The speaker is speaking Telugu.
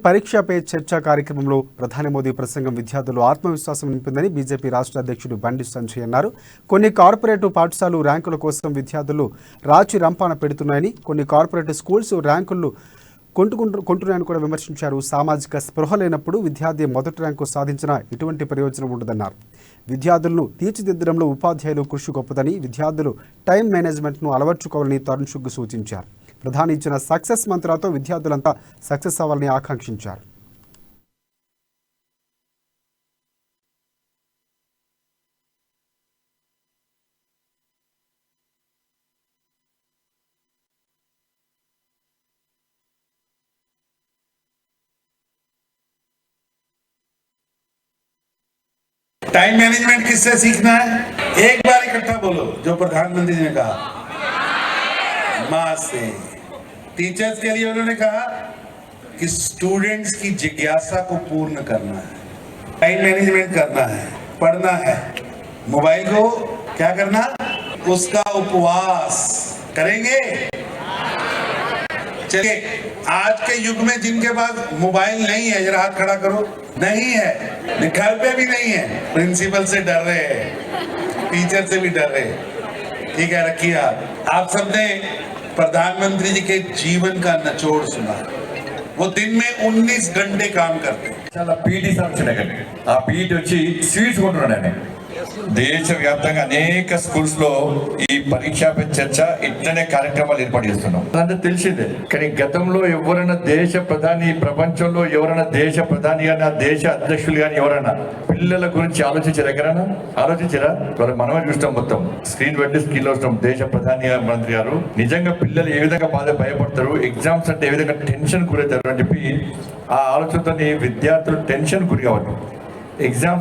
పరీక్ష పే చర్చ కార్యక్రమంలో ప్రధాని మోదీ ప్రసంగం విద్యార్థులు ఆత్మవిశ్వాసం నింపిందని బీజేపీ రాష్ట్ర అధ్యక్షుడు బండి సంజయ్ అన్నారు. కొన్ని కార్పొరేట్ పాఠశాలలు ర్యాంకుల కోసం విద్యార్థులు రాచి రంపాన పెడుతున్నాయని, కొన్ని కార్పొరేట్ స్కూల్స్ ర్యాంకులు కొంటున్నాయని కూడా విమర్శించారు. సామాజిక స్పృహ లేనప్పుడు విద్యార్థి మొదటి ర్యాంకు సాధించిన ఎటువంటి ప్రయోజనం ఉండదన్నారు. విద్యార్థులను తీర్చిదిద్దడంలో ఉపాధ్యాయులు కృషి గొప్పదని, విద్యార్థులు టైం మేనేజ్మెంట్ను అలవర్చుకోవాలని తరుణ్ చుగ్ సూచించారు. ప్రధాని ఇచ్చిన సక్సెస్ మంత్రాతో విద్యార్థులంతా సక్సెస్ అవ్వాలని ఆకాంక్షించారు. टाइम मैनेजमेंट किससे सीखना है? एक बार इकट्ठा बोलो जो प्रधानमंत्री ने कहा, मां से। टीचर्स के लिए उन्होंने कहा कि स्टूडेंट्स की जिज्ञासा को पूर्ण करना है, टाइम मैनेजमेंट करना है, पढ़ना है, मोबाइल को क्या करना, उसका उपवास करेंगे। चलिए, आज के युग में जिनके पास मोबाइल नहीं है जरा हाथ खड़ा करो। नहीं है, घर पे भी नहीं है, प्रिंसिपल से डर रहे हैं, टीचर से भी डर रहे हैं। ठीक है, रखिए आप सबने प्रधानमंत्री जी के जीवन का निचोड़ सुना। वो दिन में 19 घंटे काम करते हैं. చాలా పీటీ సంక్షణ కండి ఆ పీటీ వచ్చి స్వీట్స్ కొంటున్నాడండి. దేశవ్యాప్తంగా అనేక స్కూల్స్ లో ఈ పరీక్షా పే చర్చ ఇట్లనే కార్యక్రమాలు ఏర్పాటు చేస్తున్నాం. అంటే తెలిసిందే, కానీ గతంలో ఎవరైనా దేశ ప్రధాని, ప్రపంచంలో ఎవరైనా దేశ ప్రధాని కానీ ఆ దేశ అధ్యక్షులు కానీ ఎవరైనా పిల్లల గురించి ఆలోచించారు? ఎక్కడైనా ఆలోచించారా? మనమే చూస్తాం, మొత్తం స్క్రీన్ పెట్టి స్క్రీన్ లో వస్తాం. దేశ ప్రధాని మంత్రి గారు నిజంగా పిల్లలు ఏ విధంగా భయపడతారు, ఎగ్జామ్స్ అంటే ఏ విధంగా టెన్షన్ గురవుతారు అని చెప్పి ఆ ఆలోచనతో విద్యార్థులు టెన్షన్ గురి కావాలి. ఎగ్జామ్స్